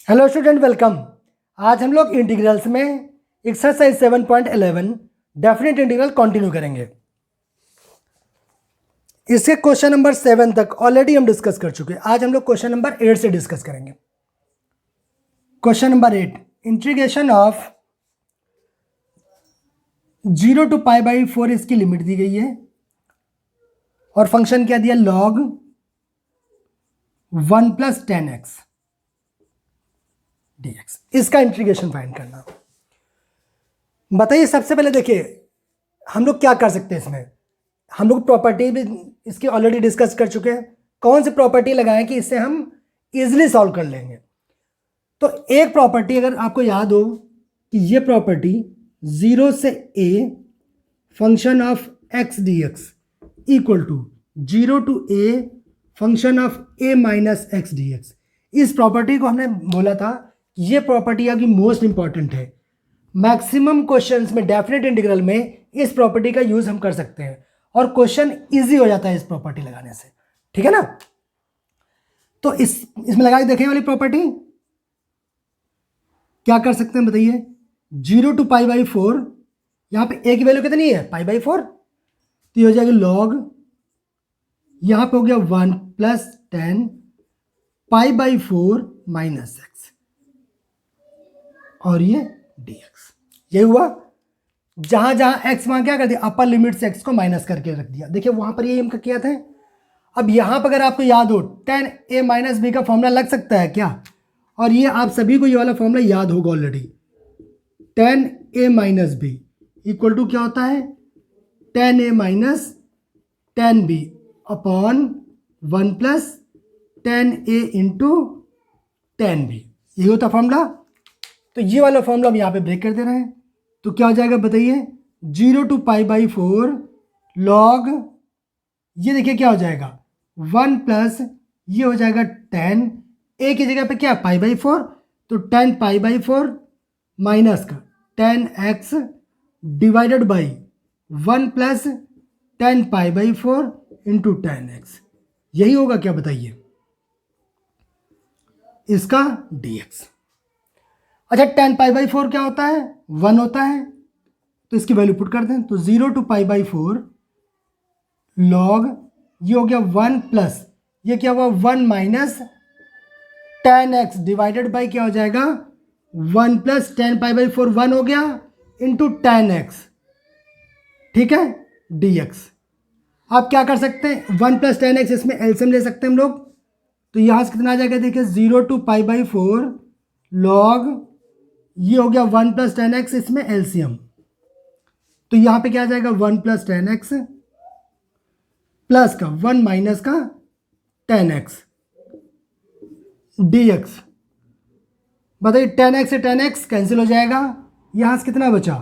Hello student, welcome. आज हम लोग इंटीग्रल्स में एक्सरसाइज 7.11 डेफिनेट इंटीग्रल कंटिन्यू करेंगे। इसके क्वेश्चन नंबर 7 तक ऑलरेडी हम डिस्कस कर चुके हैं। आज हम लोग क्वेश्चन नंबर 8 से डिस्कस करेंगे। Question number 8, integration of 0 to π/4 इसकी लिमिट दी गई है और फंक्शन क्या दिया, log 1 + 10x dx। इसका इंटीग्रेशन फाइंड करना। बताइए, सबसे पहले देखिए हम लोग क्या कर सकते हैं। इसमें हम लोग प्रॉपर्टी भी इसकी ऑलरेडी डिस्कस कर चुके हैं। कौन सी प्रॉपर्टी लगाएं कि इससे हम इजीली सॉल्व कर लेंगे। तो एक प्रॉपर्टी अगर आपको याद हो कि ये प्रॉपर्टी 0 से a function of x dx equal to 0 to a function of a minus x dx, इस प्रॉपर्टी को हमने बोला था ये प्रॉपर्टी आपकी मोस्ट इंपॉर्टेंट है। मैक्सिमम क्वेश्चंस में डेफिनेट इंटीग्रल में इस प्रॉपर्टी का यूज हम कर सकते हैं और क्वेश्चन इजी हो जाता है इस प्रॉपर्टी लगाने से। ठीक है ना। तो इसमें लगा के देखें वाली प्रॉपर्टी क्या कर सकते हैं बताइए। 0 to π/4, यहां पे a की वैल्यू कितनी है, π/4, तो ये हो जाएगी log, यहां पे हो गया 1 + 10 π/4 - x और ये dx। ये हुआ। जहां जहां x वहां क्या कर दिया, अपर लिमिट से x को माइनस करके रख दिया। देखिए वहां पर ये हम किया था। अब यहां पर अगर आपको याद हो 10a - b का फॉर्मूला लग सकता है क्या, और ये आप सभी को ये वाला फॉर्मूला याद होगा already. 10a - b equal to क्या होता है, 10a - 10b upon 1 + 10a × 10b, यही होता फॉर्मूला। तो ये वाला फॉर्मूला हम यहाँ पे ब्रेक कर दे रहे हैं। तो क्या हो जाएगा बताइए, 0 to π/4 log, ये देखिए क्या हो जाएगा 1 + ये हो जाएगा 10, a की जगह पे क्या π/4, तो 10 π/4 माइनस का 10x डिवाइडेड बाई 1 + 10 π/4 × 10x, यही होगा क्या बताइए इसका dx। अच्छा 10 π/4 क्या होता है, 1 होता है, तो इसकी वैल्यू पुट कर दें। तो 0 to π/4 log, ये हो गया 1 + ये क्या हुआ 1 - 10x डिवाइडेड बाई क्या हो जाएगा 1 + 10 π/4, 1 हो गया इंटू 10x, ठीक है, dx। आप क्या कर सकते हैं, 1 + 10x इसमें एलसीएम ले सकते हैं हम लोग। तो यहां से कितना आ जाएगा देखिए 0 to π/4 log, ये हो गया 1 + 10x इसमें एलसीएम। तो यहां पे क्या आ जाएगा 1 + 10x प्लस का 1 माइनस का 10x dx। बताइए 10x से 10x कैंसिल हो जाएगा, यहां से कितना बचा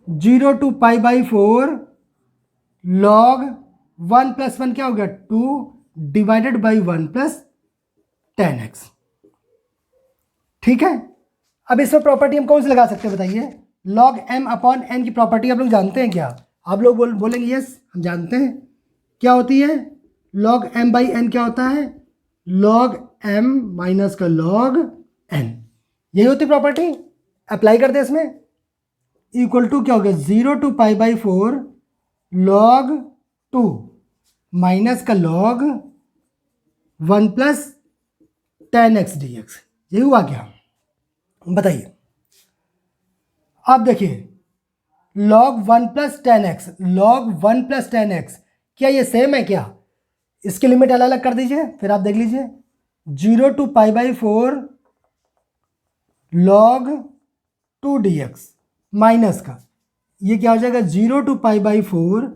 0 to π/4 log 1 + 1 क्या हो गया 2 डिवाइडेड बाई 1 + 10x। ठीक है। अब इसमें प्रॉपर्टी हम कौन सी लगा सकते हैं बताइए, log m अपॉन n की प्रॉपर्टी आप लोग जानते हैं क्या। आप लोग बोलेंगे यस हम जानते हैं। क्या होती है, log m/n क्या होता है, log m माइनस का log n, यही होती प्रॉपर्टी। अप्लाई कर दे इसमें, इक्वल टू क्या हो गया 0 to π/4 log 2 माइनस का log 1 + 10x dx, यही हुआ क्या बताइए। अब देखिए log 1 + 10x, log 1 + 10x क्या ये सेम है क्या, इसकी लिमिट अलग अलग कर दीजिए फिर आप देख लीजिए। 0 to π/4 log 2 dx माइनस का ये क्या हो जाएगा 0 to π/4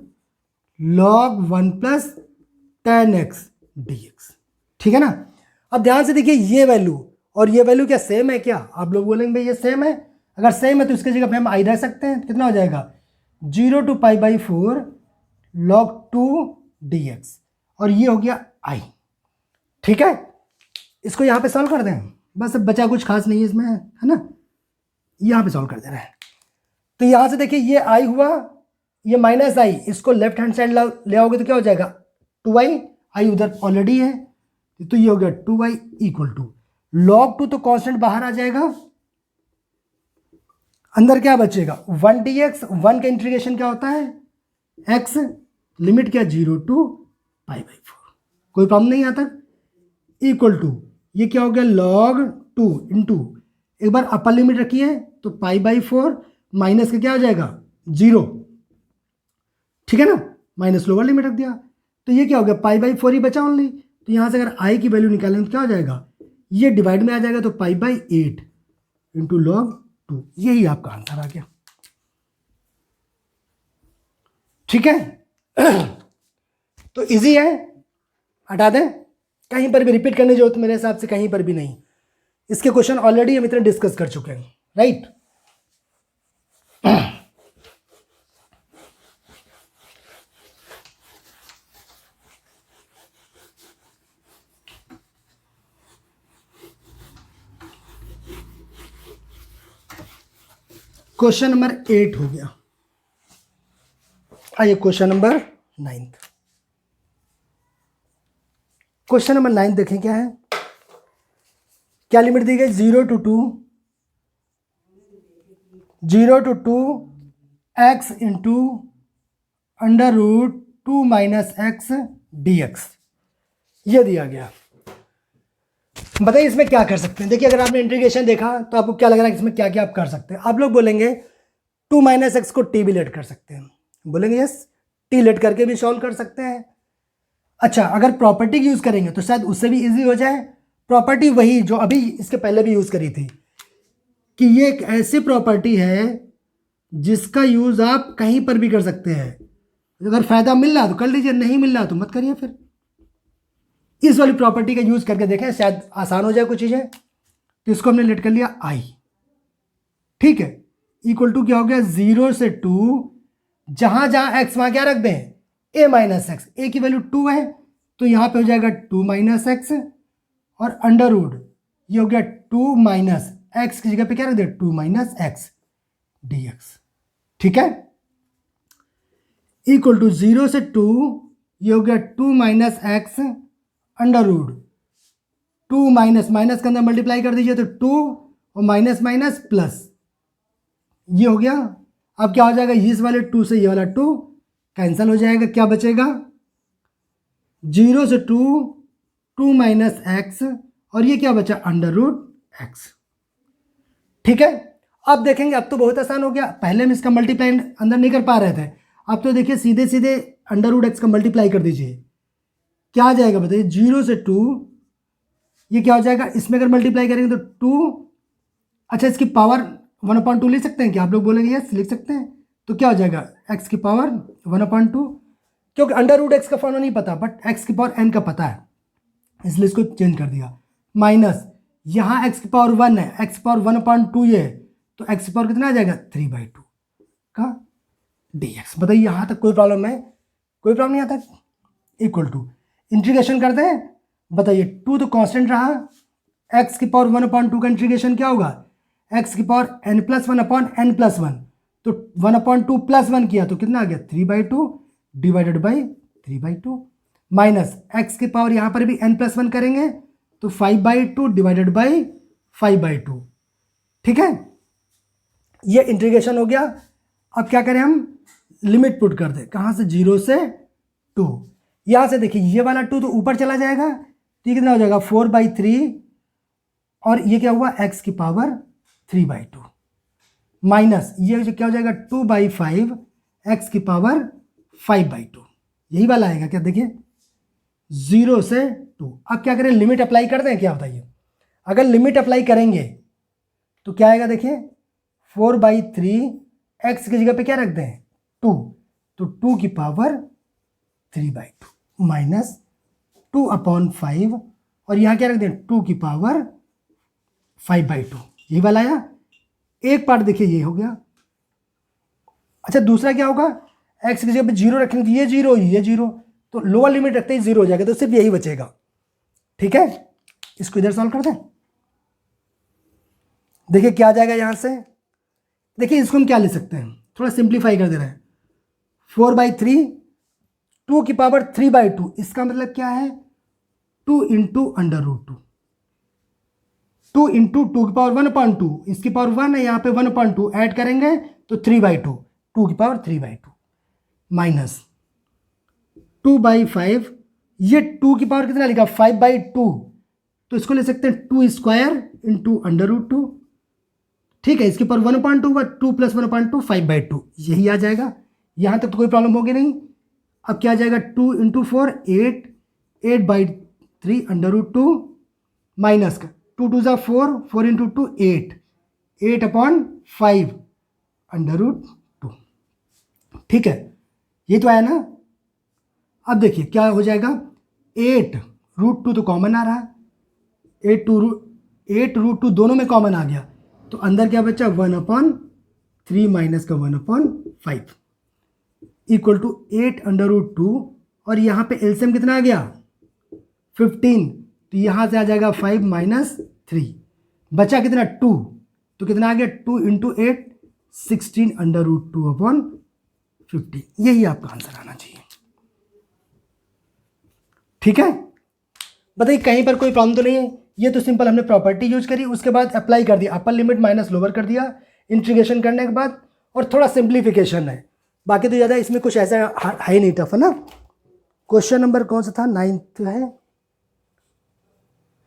log 1 + 10x dx। ठीक है ना। अब ध्यान से देखिए ये वैल्यू और ये वैल्यू क्या सेम है क्या, आप लोग बोलेंगे भाई ये सेम है। अगर सेम है तो इसकी जगह पे हम आई रख सकते हैं। कितना हो जाएगा 0 to π/4 log 2 dx और ये हो गया आई। ठीक है, इसको यहाँ पे सॉल्व कर दें, बस अब बचा कुछ खास नहीं है इसमें, है ना। यहाँ पे सॉल्व कर दे रहे हैं। तो यहाँ से देखिए ये आई हुआ, ये माइनस आई, इसको लेफ्ट हैंड साइड ले आओगे तो क्या हो जाएगा 2i, आई उधर ऑलरेडी है, तो ये हो गया 2i इक्वल टू log 2 तो कांस्टेंट बाहर आ जाएगा, अंदर क्या बचेगा 1 dx, 1 का इंटीग्रेशन क्या होता है x, लिमिट क्या 0 to π/4, कोई प्रॉब्लम नहीं आता, इक्वल टू ये क्या हो गया log 2 इंटू, एक बार अपर लिमिट रखिए तो π/4 माइनस का क्या हो जाएगा 0, ठीक है ना, माइनस लोअर लिमिट रख दिया तो ये क्या हो गया π/4 ही बचा ओनली, तो यहाँ से अगर i की वैल्यू निकालें तो क्या हो जाएगा, ये डिवाइड में आ जाएगा तो π/8 इंटू log 2, यही आपका आंसर आ गया, ठीक है। तो इजी है, हटा दें, कहीं पर भी रिपीट करने की जरूरत मेरे हिसाब से कहीं पर भी नहीं, इसके क्वेश्चन ऑलरेडी हम इतने डिस्कस कर चुके हैं, राइट। क्वेश्चन नंबर 8 हो गया, आइए क्वेश्चन नंबर 9। क्वेश्चन नंबर 9 देखें क्या है, क्या लिमिट दी गई 0 to 2 x into under root 2 minus x dx, ये दिया गया। बताइए इसमें क्या कर सकते हैं। देखिए अगर आपने इंटीग्रेशन देखा तो आपको क्या लग रहा है इसमें क्या क्या आप कर सकते हैं। आप लोग बोलेंगे 2 माइनस एक्स को टी भी लेट कर सकते हैं, बोलेंगे यस टी लेट करके भी सॉल्व कर सकते हैं। अच्छा अगर प्रॉपर्टी यूज़ करेंगे तो शायद उससे भी इजी हो जाए। प्रॉपर्टी वही जो अभी इसके पहले भी यूज़ करी थी कि ये एक ऐसी प्रॉपर्टी है जिसका यूज़ आप कहीं पर भी कर सकते हैं। अगर फ़ायदा मिल रहा तो कर लीजिए, नहीं मिल रहा तो मत करिए। फिर इस वाली प्रॉपर्टी का यूज़ करके देखें, शायद आसान हो जाए कुछ चीज़ें। तो इसको हमने लेट कर लिया आई, ठीक है, इक्वल टू क्या हो गया 0 से 2, जहां जहां एक्स वहां क्या रख दें ए माइनस एक्स, ए की वैल्यू 2 है तो यहां पे हो जाएगा 2 माइनस एक्स और अंडर रूट ये हो गया 2 माइनस एक्स की जगह पे क्या रख दे 2 माइनस एक्स डी एक्स, ठीक है, इक्वल टू 0 से 2 ये हो गया 2 minus x under root 2 minus minus के अंदर मल्टीप्लाई कर दीजिए तो 2 और माइनस माइनस प्लस, ये हो गया। अब क्या हो जाएगा इस वाले 2 से ये वाला 2 कैंसिल हो जाएगा, क्या बचेगा 0 से 2 माइनस एक्स और ये क्या बचा अंडर रूट एक्स, ठीक है। अब देखेंगे अब तो बहुत आसान हो गया, पहले हम इसका मल्टीप्लाई अंदर नहीं कर पा रहे थे, अब तो देखिए सीधे सीधे अंडर रूट एक्स का मल्टीप्लाई कर दीजिए, क्या आ जाएगा बताइए 0 से 2 ये क्या हो जाएगा, इसमें अगर मल्टीप्लाई करेंगे तो 2, अच्छा इसकी पावर 1/2 ले सकते हैं क्या, आप लोग बोलेंगे यस लिख सकते हैं, तो क्या हो जाएगा x की पावर 1/2, क्योंकि अंडर रूट एक्स का फॉर्मूला नहीं पता बट x की पावर n का पता है इसलिए इसको चेंज कर दिया, माइनस यहाँ x की पावर 1 है, x की पावर 1/2 ये है तो x की पावर कितना आ जाएगा 3/2 का dx। बताइए यहाँ तक कोई प्रॉब्लम है, कोई प्रॉब्लम नहीं आता। इक्वल टू इंटीग्रेशन करते हैं, बताइए 2 तो कांस्टेंट रहा, x की पावर 1/2 का इंटीग्रेशन क्या होगा x की पावर n+1/n+1, तो 1/2 प्लस 1 किया तो कितना आ गया 3/2 डिवाइडेड बाई 3/2 माइनस x की पावर यहाँ पर भी n+1 करेंगे तो 5/2 डिवाइडेड बाई 5/2, ठीक है, ये इंटीग्रेशन हो गया। अब क्या करें हम लिमिट पुट कर दें, कहाँ से 0 से 2, यहाँ से देखिए ये वाला 2 तो ऊपर चला जाएगा तो ये कितना हो जाएगा 4/3 और ये क्या हुआ x की पावर 3/2 माइनस ये क्या हो जाएगा 2/5 x की पावर 5/2, यही वाला आएगा क्या, देखिए 0 से 2। अब क्या करें लिमिट अप्लाई कर दें क्या, बताइए अगर लिमिट अप्लाई करेंगे तो क्या आएगा, देखिए 4/3 x की जगह पे क्या रख दें 2, तो 2 की पावर 3/2 माइनस 2/5 और यहाँ क्या रख दें 2 की पावर 5/2, यही वाला आया। एक पार्ट देखिए ये हो गया। अच्छा दूसरा क्या होगा, x की जगह पे 0 रखेंगे तो ये 0 ये 0, तो लोअर लिमिट रखते ही 0 हो जाएगा तो सिर्फ यही बचेगा, ठीक है। इसको इधर सॉल्व कर दें, देखिए क्या आ जाएगा यहाँ से, देखिए इसको हम क्या ले सकते हैं, थोड़ा सिंप्लीफाई कर दे रहे हैं 4/3 2 की पावर 3/2, इसका मतलब क्या है 2 into under root 2, 2 into two की पावर 1/2, इसकी पावर 1 है, यहाँ पे 1/2 ऐड करेंगे तो 3/2, 2 की पावर 3/2 माइनस 2/5, ये 2 की पावर कितना लिखा 5/2, तो इसको ले सकते हैं 2² इंटू √2, ठीक है, इसके पावर 1/2 2 + 1/2 5/2, यही आ जाएगा। यहाँ तक तो कोई प्रॉब्लम होगी नहीं। अब क्या आ जाएगा 2 इंटू 4 8, 8/3 √2 माइनस का 2 2 4, 4 इंटू 2 8, 8/5 √2, ठीक है, ये तो आया ना। अब देखिए क्या हो जाएगा, 8√2 तो कॉमन आ रहा है, 8√2 दोनों में कॉमन आ गया, तो अंदर क्या बचा 1/3 माइनस का 1/5 इक्वल टू 8/2, और यहाँ पे एलसीएम कितना आ गया 15, तो यहाँ से आ जाएगा 5 माइनस 3, बचा कितना 2, तो कितना आ गया 2 इंटू 8 16/2/15, यही आपका आंसर आना चाहिए, ठीक है। बताइए कहीं पर कोई प्रॉब्लम तो नहीं है। ये तो सिंपल हमने प्रॉपर्टी यूज करी, उसके बाद अप्लाई कर दिया, अपर लिमिट माइनस लोअर कर दिया इंटीग्रेशन करने के बाद, और थोड़ा सिंप्लीफिकेशन है, बाकी तो ज़्यादा इसमें कुछ ऐसा है नहीं टफ, है ना। क्वेश्चन नंबर कौन सा था 9th है,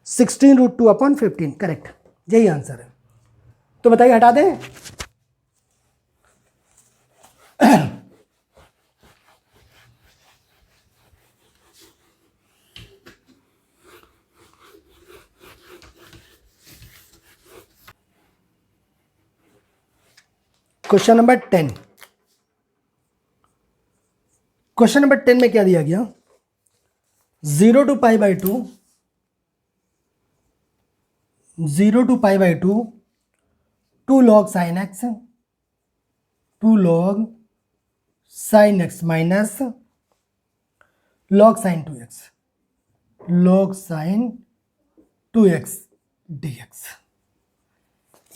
16√2/15, करेक्ट, यही आंसर है। तो बताइए हटा दें। क्वेश्चन नंबर 10, क्वेश्चन नंबर 10 में क्या दिया गया, 0 to π/2, 0 to π/2 2 log sin x, 2 log sin x minus log sin 2x, log sin 2x dx,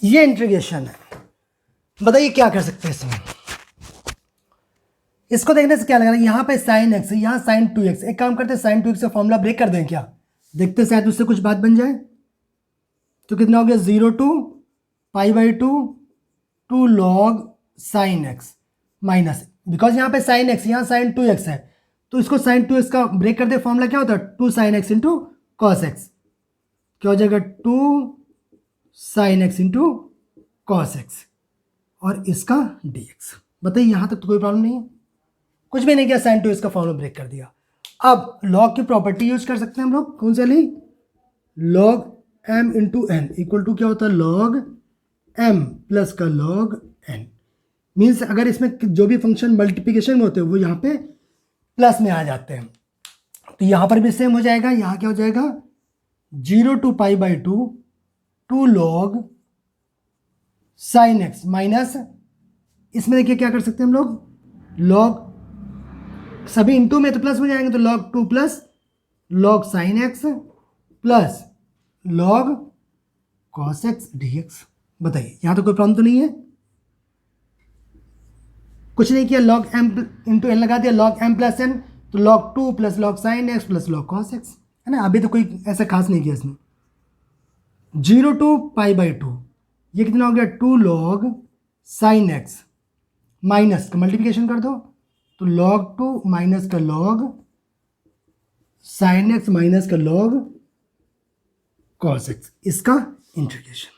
ये इंटीग्रेशन है। बताइए क्या कर सकते हैं इसमें। इसको देखने से क्या लग रहा है, यहाँ पे sin x, यहाँ sin 2x, एक काम करते हैं sin 2x का फॉर्मूला ब्रेक कर दें क्या, देखते हैं शायद उससे कुछ बात बन जाए। तो कितना हो गया 0 to π/2 2 log sin x minus, because यहाँ पे sin x, यहाँ sin 2x है, तो इसको sin 2x का ब्रेक कर दे, फॉर्मूला क्या होता है 2 sin x into cos x, क्या हो जाएगा 2 sin x into cos x, और इसका dx। बताइए यहाँ तक तो कोई प्रॉब्लम नहीं है, कुछ भी नहीं किया, sin 2x का फॉर्मूला ब्रेक कर दिया। अब लॉग की प्रॉपर्टी यूज कर सकते हैं हम लोग, कौन सी वाली, log m into N equal to क्या होता है log m प्लस का log n, मीन्स अगर इसमें जो भी फंक्शन मल्टीप्लिकेशन में होते हैं वो यहाँ पे प्लस में आ जाते हैं, तो यहाँ पर भी सेम हो जाएगा। यहाँ क्या हो जाएगा 0 to π/2 2 log sin x minus, इसमें देखिए क्या कर सकते हैं हम लोग, log सभी इंटू में तो प्लस में जाएंगे, तो log 2 plus log sin x plus log cos x dx। बताइए यहाँ तो कोई प्रॉब्लम तो नहीं है, कुछ नहीं किया, log m इंटू एन लगा दिया, log m प्लस n, तो log 2 plus log sin x plus log cos x, है ना। अभी तो कोई ऐसा खास नहीं किया इसमें। 0 to π/2, ये कितना हो गया 2 log sin x माइनस का मल्टीप्लिकेशन कर दो, तो log 2 माइनस का log sin x माइनस का log cos x, इसका इंटीग्रेशन।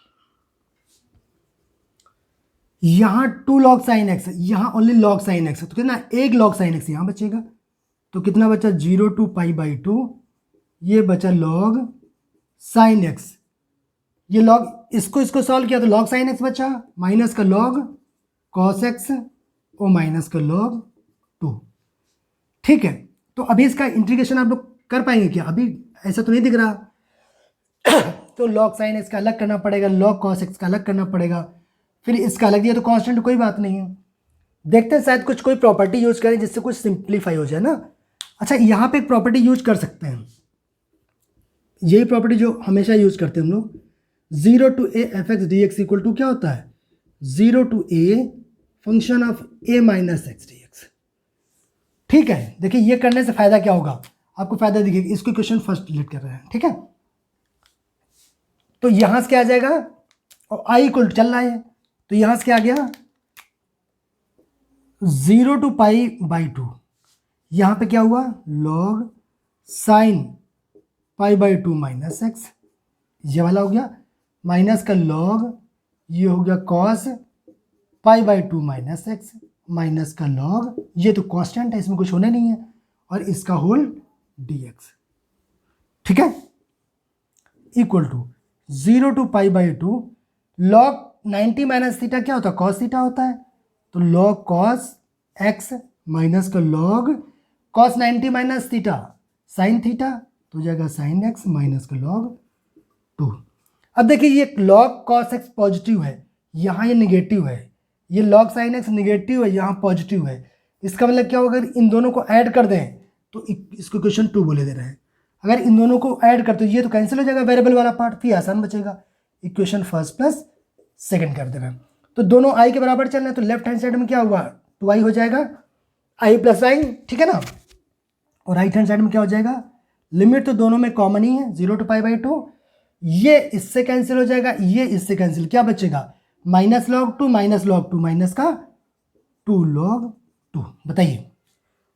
यहाँ 2 log sin x, यहाँ ओनली log sin x, तो कितना एक log sin x यहाँ बचेगा, तो कितना बचा 0 to π/2, ये बचा log sin x, ये log इसको सॉल्व किया तो log sin x बचा माइनस का log cos x और माइनस का log 2, ठीक है। तो अभी इसका इंटीग्रेशन आप लोग कर पाएंगे क्या, अभी ऐसा तो नहीं दिख रहा, तो log sin x का अलग करना पड़ेगा, log cos x का अलग करना पड़ेगा, फिर इसका अलग दिया तो कांस्टेंट कोई बात नहीं है। देखते हैं शायद कुछ कोई प्रॉपर्टी यूज करें जिससे कुछ सिंप्लीफाई हो जाए ना। अच्छा यहाँ पे एक प्रॉपर्टी यूज कर सकते हैं, यही प्रॉपर्टी जो हमेशा यूज करते हैं हम लोग, 0 to a f(x) dx equal to क्या होता है 0 to a function of a minus x dx। ठीक है, देखिए ये करने से फायदा क्या होगा, आपको फायदा दिखेगा, इसको क्वेश्चन फर्स्ट डिलीट कर रहे हैं, ठीक है। तो यहाँ से क्या आ जाएगा, और आई इक्वल चल रहा है, तो यहाँ से क्या आ गया 0 to π/2। यहाँ पे क्या हुआ log sin π/2 माइनस एक्स, ये वाला हो गया, माइनस का log ये हो गया cos π/2 माइनस एक्स, माइनस का log ये तो कांस्टेंट है, इसमें कुछ होने नहीं है, और इसका होल dx, ठीक है, equal to 0 to π/2 log 90 minus theta क्या होता है, cos थीटा होता है, तो log cos x माइनस का log cos 90 minus theta sin theta, तो हो जाएगा sin x माइनस का log 2। अब देखिए ये log cos x पॉजिटिव है, यहाँ ये निगेटिव है, ये log sin x निगेटिव है, यहाँ पॉजिटिव है, इसका मतलब क्या होगा, अगर इन दोनों को ऐड कर दें तो इसको इक्वेशन 2 बोले दे रहे हैं, अगर इन दोनों को ऐड करते ये तो कैंसिल हो जाएगा वेरिएबल वाला पार्ट, फिर आसान बचेगा, इक्वेशन फर्स्ट प्लस सेकंड कर देना। तो दोनों आई के बराबर चल रहे हैं, तो लेफ्ट हैंड साइड में क्या हुआ 2i हो जाएगा, i प्लस आई, ठीक है ना, और राइट हैंड साइड में क्या हो जाएगा, लिमिट तो दोनों में कॉमन ही है 0 to π/2, ये इससे कैंसिल हो जाएगा, ये इससे कैंसिल, क्या बचेगा minus log 2 minus log 2 minus का 2 log 2, बताइए,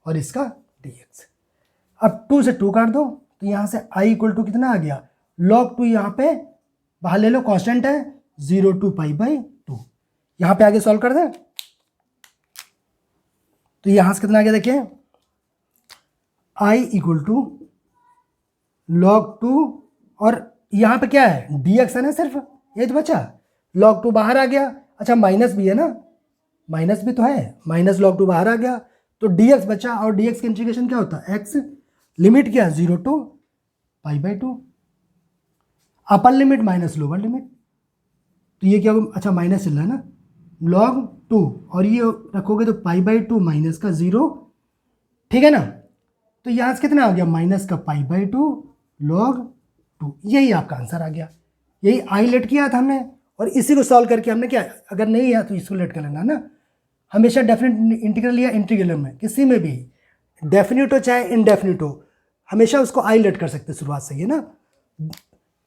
और इसका dx। अब 2 से 2 काट दो, तो यहाँ से i इक्वल टू कितना आ गया log 2, यहाँ पे बाहर ले लो कांस्टेंट है 0 to π/2, यहाँ पे आगे सॉल्व कर दें, तो यहाँ से कितना आ गया देखिए i इक्वल टू log 2, और यहाँ पे क्या है dx है ना, सिर्फ ये तो बचा, log 2 बाहर आ गया, अच्छा माइनस भी है ना, माइनस भी तो है, माइनस log 2 बाहर आ गया, तो dx बचा, और dx की इंटीग्रेशन क्या होता है x, लिमिट क्या है 0 to π/2, upper limit minus lower limit, तो ये क्या होगा, अच्छा माइनस चल रहा है ना, log 2 और ये रखोगे तो π/2 माइनस का 0, ठीक है ना, तो यहाँ से कितना आ गया माइनस का π/2 log 2, यही आपका आंसर आ गया, यही आई लेट किया था हमने, और इसी को सॉल्व करके हमने क्या, अगर नहीं है तो इसको लेट कर लेना ना, हमेशा डेफिनेट इंटीग्रल या इंटीग्रल में किसी में भी डेफिनेट हो चाहे इनडेफिनेट हो, हमेशा उसको आई लेट कर सकते शुरुआत से, ये ना,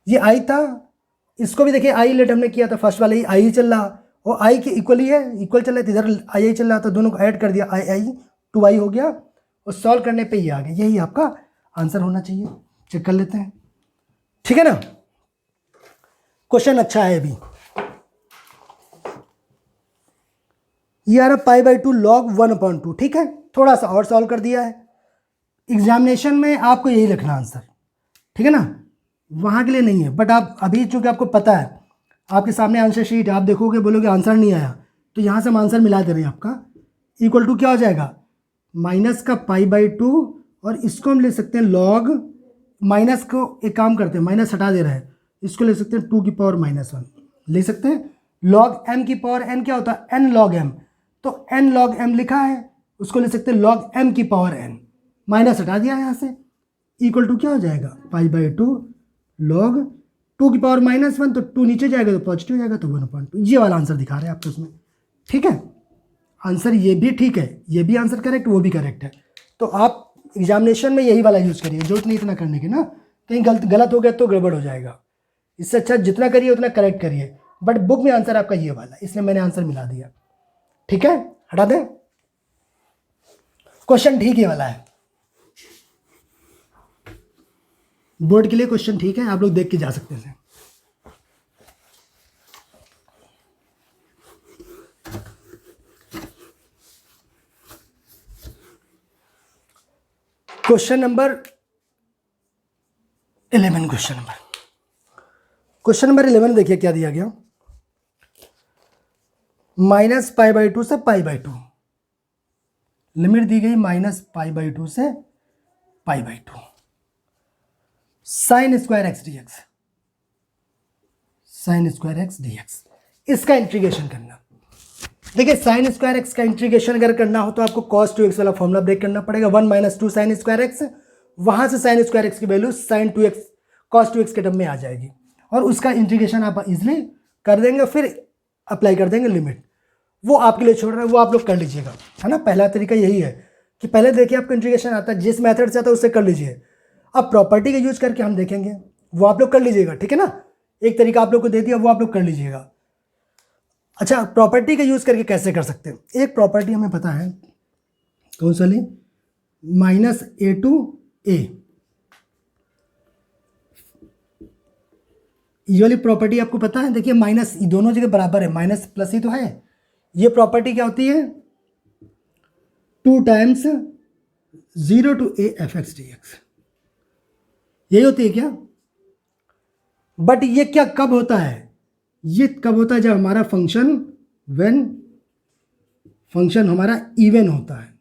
ये आई था, इसको भी देखिए आई लेट हमने किया था, फर्स्ट वाला ही आई चल रहा, और आई के इक्वल ही है, इक्वल चल रहा है, इधर आई चल रहा था, दोनों को ऐड कर दिया, आई 2i हो गया, और सॉल्व करने पे ये आ गया, यही आपका आंसर होना चाहिए, चेक कर लेते हैं, ठीक है ना, क्वेश्चन अच्छा है अभी, ये आ रहा π/2 log 1/2, ठीक है, थोड़ा सा और सॉल्व कर दिया है, एग्जामिनेशन में आपको यही लिखना आंसर, ठीक है ना, वहाँ के लिए नहीं है, बट आप अभी चूँकि आपको पता है, आपके सामने आंसर शीट है, आप देखोगे बोलोगे आंसर नहीं आया, तो यहाँ से हम आंसर मिला दे रहे हैं, आपका इक्वल टू क्या हो जाएगा माइनस का π/2, और इसको हम ले सकते हैं log, माइनस को एक काम करते हैं, माइनस हटा दे रहे हैं, इसको ले सकते हैं 2 की पावर -1 ले सकते हैं, log m की पावर n क्या होता है n log m, तो n log m लिखा है, उसको ले सकते हैं log m की पावर n, माइनस हटा दिया यहाँ से, इक्वल टू क्या हो जाएगा π/2 log 2 की पावर -1, तो 2 नीचे जाएगा तो पॉजिटिव जाएगा, तो 1/2, ये वाला आंसर दिखा रहे हैं आपको उसमें, ठीक है, आंसर ये भी ठीक है, ये भी आंसर करेक्ट, वो भी करेक्ट है, तो आप एग्जामिनेशन में यही वाला यूज़ करिए, जरूरत नहीं इतना करने की ना, कहीं गलत हो गया तो गड़बड़ हो जाएगा, इससे अच्छा जितना करिए उतना करेक्ट करिए, बट बुक में आंसर आपका ये वाला, इसलिए मैंने आंसर मिला दिया, ठीक है, हटा दें, क्वेश्चन ठीक ये वाला है, बोर्ड के लिए क्वेश्चन ठीक है, आप लोग देख के जा सकते हैं। क्वेश्चन नंबर 11, क्वेश्चन नंबर 11 देखिए क्या दिया गया, -π/2 से π/2, लिमिट दी गई -π/2 से π/2, sin square x dx, sin square x dx, इसका इंटीग्रेशन करना, देखिए sin स्क्वायर x का इंटीग्रेशन अगर करना हो तो आपको cos 2x वाला फॉर्मूला ब्रेक करना पड़ेगा, 1 - 2 sin स्क्वायर x, वहां से sin स्क्वायर x की value sin 2x cos 2x के टर्म में आ जाएगी, और उसका इंटीग्रेशन आप इजिली कर देंगे, फिर अप्लाई कर देंगे लिमिट, वो आपके लिए छोड़ रहा है, वो आप लोग कर लीजिएगा, है ना, पहला तरीका यही है कि पहले देखिए आपको इंटीग्रेशन आता है, जिस मेथड से आता है उससे कर लीजिए, अब प्रॉपर्टी का यूज करके हम देखेंगे, वो आप लोग कर लीजिएगा, ठीक है ना, एक तरीका आप लोग को दे दिया, वो आप लोग कर लीजिएगा। अच्छा, प्रॉपर्टी का यूज़ करके कैसे कर सकते हैं? एक प्रॉपर्टी हमें पता है, कौन सा ली? -a to a। ये वाली प्रॉपर्टी आपको पता है, देखिए माइनस दोनों जगह बराबर है, माइनस प्लस ही तो है। ये प्रॉपर्टी क्या होती है? 2 times 0 to a fx dx, यही होती है क्या? बट ये क्या कब होता है? ये कब होता है? जब हमारा फंक्शन, व्हेन फंक्शन हमारा इवन होता है,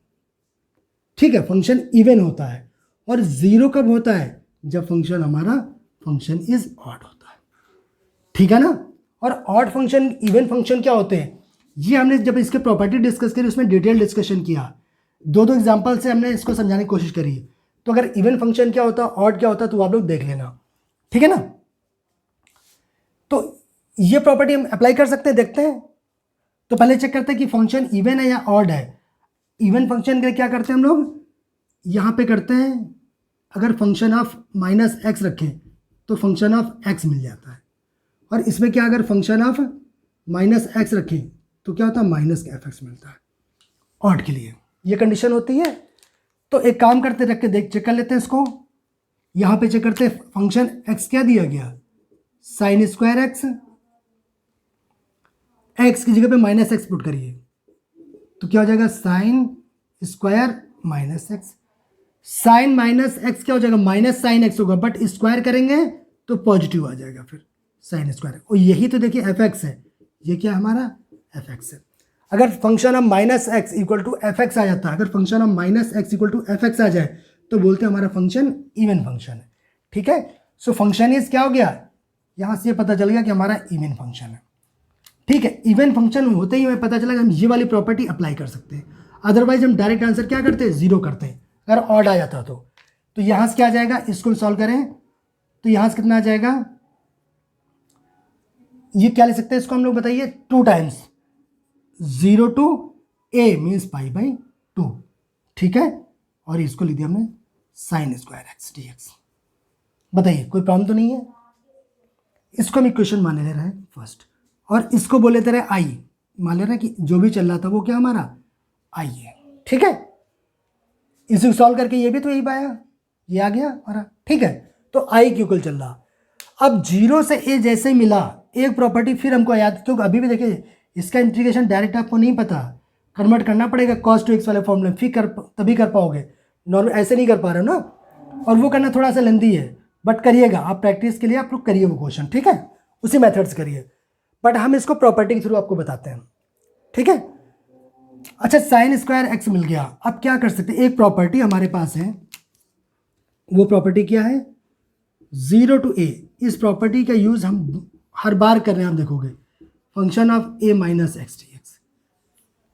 ठीक है, फंक्शन इवन होता है। और 0 कब होता है? जब फंक्शन हमारा फंक्शन इज ऑड होता है, ठीक है ना। और ऑड फंक्शन, इवन फंक्शन क्या होते हैं, ये हमने जब इसके प्रॉपर्टी डिस्कस करी उसमें डिटेल डिस्कशन किया, दो एग्जाम्पल से हमने इसको समझाने की कोशिश करी। तो अगर इवन फंक्शन क्या होता है, ऑड क्या होता है, तो आप लोग देख लेना, ठीक है ना। तो ये प्रॉपर्टी हम अप्लाई कर सकते हैं, देखते हैं। तो पहले चेक करते हैं कि फंक्शन इवन है या ऑड है। इवन फंक्शन के लिए क्या करते हैं हम लोग, यहाँ पे करते हैं, अगर फंक्शन ऑफ -x रखें तो फंक्शन ऑफ x मिल जाता है। और इसमें क्या, अगर फंक्शन ऑफ -x रखें तो क्या होता है, -fx मिलता है ऑड के लिए, ये कंडीशन होती है। तो एक काम करते, रख के देख चेक कर लेते हैं इसको। यहाँ पे चेक करते हैं, फंक्शन x क्या दिया गया, sin स्क्वायर x, x की जगह पे -x पुट करिए तो क्या हो जाएगा, sin square -x। Sine -x क्या हो जाएगा, -sin x होगा, बट स्क्वायर करेंगे तो पॉजिटिव आ जाएगा फिर sin स्क्वायर। और यही तो देखिए fx है, ये क्या हमारा fx है। अगर function of -x equal to fx आ जाता है, अगर function of -x equal to fx आ जाए तो बोलते हैं हमारा फंक्शन इवन फंक्शन है, ठीक है। सो फंक्शन इज क्या हो गया, यहाँ से पता चल गया कि हमारा इवन फंक्शन है, ठीक है। इवन फंक्शन होते ही हमें पता चला कि हम ये वाली प्रॉपर्टी अप्लाई कर सकते हैं। अदरवाइज हम डायरेक्ट आंसर क्या करते हैं, 0 करते हैं, अगर ऑड आ जाता तो यहाँ से क्या आ जाएगा, इसको सॉल्व करें तो यहाँ से कितना आ जाएगा, ये क्या ले सकते हैं इसको हम लोग बताइए, 2 टाइम्स 0 to a मीन्स π/2, ठीक है। और इसको लिख दिया हमने sin स्क्वायर x dx। बताइए कोई प्रॉब्लम तो नहीं है। इसको हम इक्वेशन मान ले रहे हैं फर्स्ट, और इसको बोले दे रहे आई, मान ले रहे हैं कि जो भी चल रहा था वो क्या हमारा आई है, ठीक है। इसे सॉल्व करके ये भी तो यही पाया, ये आ गया हमारा, ठीक है। तो आई क्यू कल चल रहा। अब 0 से a जैसे ही मिला एक प्रॉपर्टी, फिर हमको याद, क्योंकि अभी भी देखिए इसका इंटीग्रेशन डायरेक्ट आपको नहीं पता, कन्वर्ट करना पड़ेगा cos 2x वाले फॉर्मूले, फिर तभी कर पाओगे, नॉर्मल ऐसे नहीं कर पा रहे हो ना। और वो करना थोड़ा सा लेंदी है, बट करिएगा आप, प्रैक्टिस के लिए आप लोग करिए वो क्वेश्चन, ठीक है, उसी मेथड्स करिए। बट हम इसको प्रॉपर्टी के थ्रू आपको बताते हैं, ठीक है। अच्छा, sin स्क्वायर x मिल गया, अब क्या कर सकते हैं, एक प्रॉपर्टी हमारे पास है, वो प्रॉपर्टी क्या है, 0 to a। इस प्रॉपर्टी का यूज हम हर बार कर रहे हैं, आप देखोगे, function of a - x dx।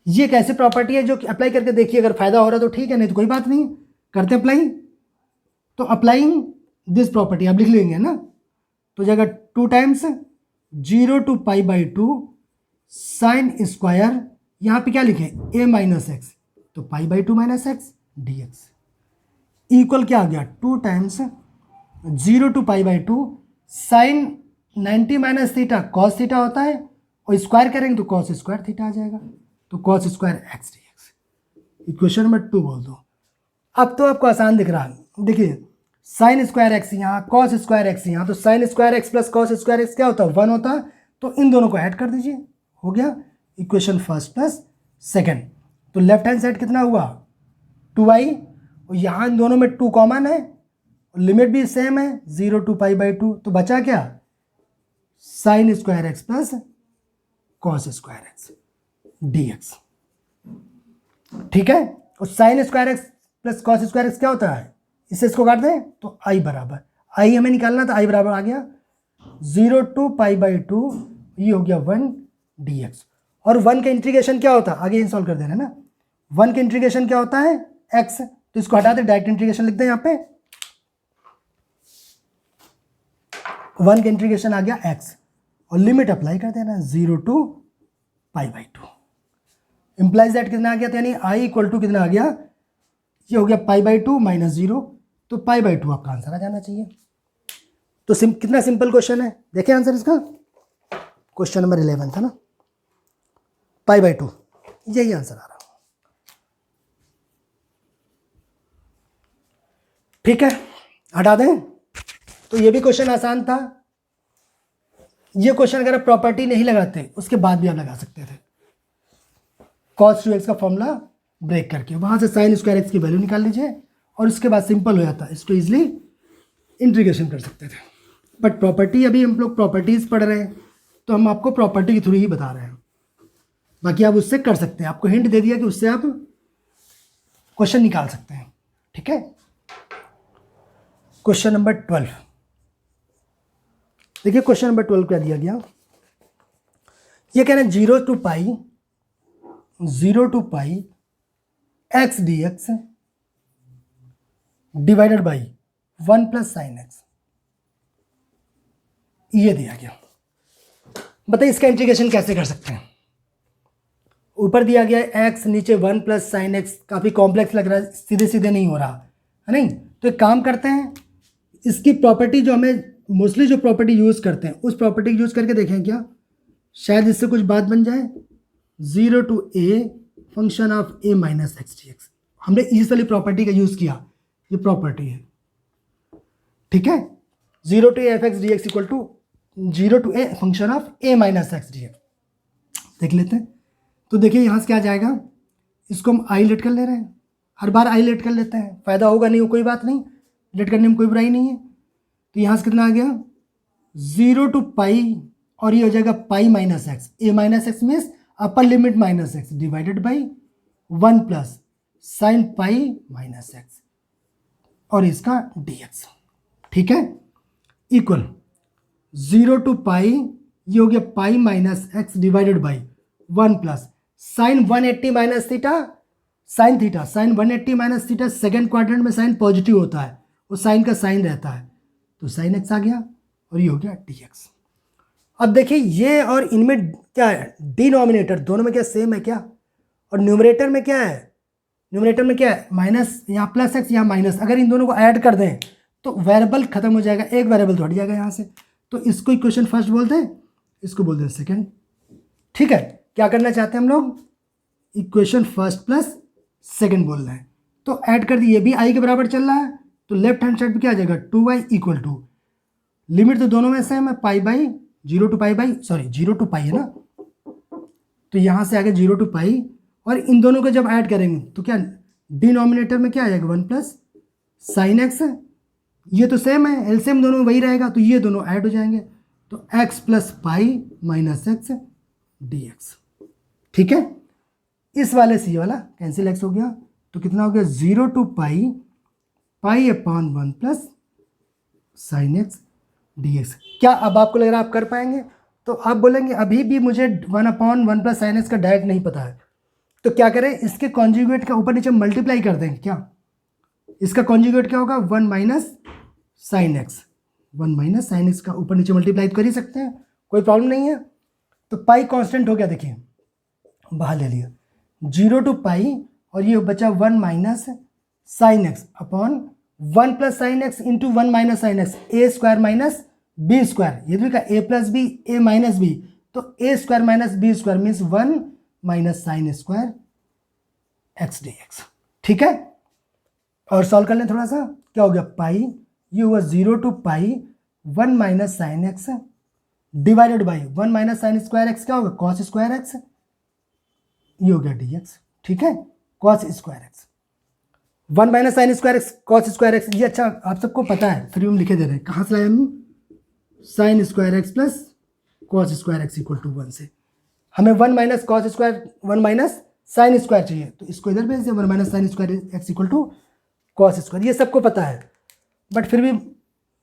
ये एक ऐसी प्रॉपर्टी है जो कि अप्लाई करके देखिए, अगर फायदा हो रहा है तो ठीक है, नहीं तो कोई बात नहीं, करते अप्लाई। तो अप्लाइंग दिस प्रॉपर्टी आप लिख लेंगे ना, तो जाएगा 2 टाइम्स 0 to π/2 sin स्क्वायर, यहाँ पे क्या लिखे, a - x, तो π/2 - x dx इक्वल क्या आ गया, 2 times 0 to π/2 sin 90 - theta cos theta होता है, और स्क्वायर करेंगे तो cos स्क्वायर थीटा आ जाएगा, तो cos square x dx। Equation number 2 बोल दो। अब तो आपको आसान दिख रहा है, देखिए sin स्क्वायर एक्स यहाँ, cos स्क्वायर एक्स यहाँ, तो sin square x plus cos square x क्या होता है, 1 होता है। तो इन दोनों को ऐड कर दीजिए, हो गया इक्वेशन फर्स्ट प्लस सेकेंड। तो लेफ्ट हैंड साइड कितना हुआ, 2i, और यहाँ इन दोनों में 2 कॉमन है, लिमिट भी सेम है 0 to π/2, तो बचा क्या, sin square x plus cos square x dx, ठीक है। और sin square x plus cos square x क्या होता है, इससे इसको काट दें तो i बराबर, i हमें निकालना था, i बराबर आ गया 0 to π/2, ये हो गया 1 dx। और 1 का इंटीग्रेशन क्या होता है, आगे सॉल्व कर देना ना, 1 का इंटीग्रेशन क्या होता है x, तो इसको हटा दे, डायरेक्ट इंटीग्रेशन लिखते हैं यहाँ पे, 1 का इंटीग्रेशन आ गया x, और लिमिट अप्लाई कर देना 0 to π/2, इंप्लाइज दैट कितना आ गया, यानी i इक्वल टू कितना आ गया, ये हो गया π/2 - 0, तो π/2 आपका आंसर आ जाना चाहिए। तो कितना सिंपल क्वेश्चन है, देखें आंसर इसका। क्वेश्चन नंबर 11 था ना, π/2, यही आंसर आ रहा। ठीक है, हटा दें। तो ये भी क्वेश्चन आसान था। ये क्वेश्चन अगर आप प्रॉपर्टी नहीं लगाते उसके बाद भी आप लगा सकते थे। cos 2x का फॉर्मूला ब्रेक करके वहां से sin स्क्वायर x की वैल्यू निकाल लीजिए और उसके बाद सिंपल हो जाता है, इसको इजिली इंटीग्रेशन कर सकते थे। बट प्रॉपर्टी, अभी हम लोग प्रॉपर्टीज पढ़ रहे हैं तो हम आपको प्रॉपर्टी के थ्रू ही बता रहे हैं। बाकी आप उससे कर सकते हैं, आपको हिंट दे दिया कि उससे आप क्वेश्चन निकाल सकते हैं। ठीक है, क्वेश्चन नंबर 12 देखिए। क्वेश्चन नंबर 12 क्या दिया गया, ये कह रहे हैं 0 to pi x dx divided by 1 plus sine x, ये दिया गया। बताइए इसका इंटीग्रेशन कैसे कर सकते हैं। ऊपर दिया गया है x, नीचे 1 प्लस साइन एक्स, काफ़ी कॉम्प्लेक्स लग रहा है, सीधे सीधे नहीं हो रहा है नहीं। तो एक काम करते हैं, इसकी प्रॉपर्टी जो हमें मोस्टली जो प्रॉपर्टी यूज़ करते हैं उस प्रॉपर्टी यूज़ करके देखें क्या शायद इससे कुछ बात बन जाए। 0 to a function of a minus x d x, हमने इस वाली प्रॉपर्टी का यूज़ किया, ये प्रॉपर्टी है। ठीक है, 0 to a f x d x equal to 0 to a function of a minus x d x. देख लेते हैं। तो देखिए यहाँ से क्या जाएगा, इसको हम आई लेट कर ले रहे हैं, हर बार आई लेट कर लेते हैं, फ़ायदा होगा नहीं, कोई बात नहीं, लेट करने में कोई बुराई नहीं है। तो यहाँ से कितना आ गया 0 to पाई और ये हो जाएगा पाई minus x, A minus x means upper limit minus x divided by 1 plus sine pi minus x और इसका dx। ठीक है, इक्वल 0 to पाई, ये हो गया pi minus x divided by 1 plus sine 180 minus theta sine theta, sine 180 minus theta second quadrant में sine positive होता है, वो साइन का साइन रहता है, तो साइन एक्स आ गया और ये हो गया dx। अब देखिए ये और इनमें क्या है, डिनोमिनेटर दोनों में क्या सेम है क्या, और न्यूमरेटर में क्या है, न्यूमरेटर में क्या है माइनस, यहाँ प्लस एक्स यहाँ माइनस, अगर इन दोनों को ऐड कर दें तो वेरिएबल खत्म हो जाएगा, एक वेरिएबल तो हट जाएगा यहाँ से। तो इसको इक्वेशन फर्स्ट बोलते हैं, इसको बोलते हैं सेकेंड। ठीक है, क्या करना चाहते हैं हम लोग, इक्वेशन फर्स्ट प्लस सेकेंड बोल रहे हैं, तो ऐड कर दी, ये भी आई के बराबर चल रहा है, तो लेफ्ट हैंड साइड पे क्या आ जाएगा 2y इक्वल टू, लिमिट तो दोनों में सेम है, pi by 0 to pi by 0 to पाई है ना, तो यहाँ से आगे 0 to पाई, और इन दोनों को जब ऐड करेंगे तो क्या डिनोमिनेटर में क्या आ जाएगा 1 प्लस साइन एक्स, ये तो सेम है, एलसीएम दोनों में वही रहेगा, तो ये दोनों ऐड हो जाएंगे, तो x plus pi minus x dx। ठीक है, इस वाले से ये वाला कैंसिल x हो गया, तो कितना हो गया 0 to pi upon 1 plus sine x dx। क्या अब आपको लग रहा है आप कर पाएंगे, तो आप बोलेंगे अभी भी मुझे 1/1 प्लस साइन एक्स का डायरेक्ट नहीं पता है, तो क्या करें, इसके कॉन्जुगेट का ऊपर नीचे मल्टीप्लाई कर दें क्या, इसका कॉन्जुगेट क्या होगा 1 minus sine x, 1 minus sine x का ऊपर नीचे मल्टीप्लाई कर ही सकते हैं, कोई प्रॉब्लम नहीं है। तो पाई कांस्टेंट हो गया, देखिए बाहर ले लिया 0 to पाई, और ये बचा 1 minus sine x upon 1 plus sine x into 1 minus sine x, a square minus b square, ये भी का a plus b a minus b, तो a square minus b square means 1 minus sine square x dx। ठीक है, और solve कर लें थोड़ा सा, क्या हो गया पाई, ये हुआ 0 to pi 1 minus sine x divided by 1 minus sine square x, क्या होगा कॉस स्क्वायर एक्स, ये हो गया dx। ठीक है, cos square x 1 minus sine square x cos square x, ये अच्छा आप सबको पता है, फ्री में लिखे दे रहे हैं, कहाँ से लाए हम, sine square x plus cos square x equal to 1 से। हमें 1 minus cos square 1 minus sine square चाहिए, तो इसको इधर भेज दें, 1 minus sine square x equal to cos square, ये सबको पता है, बट फिर भी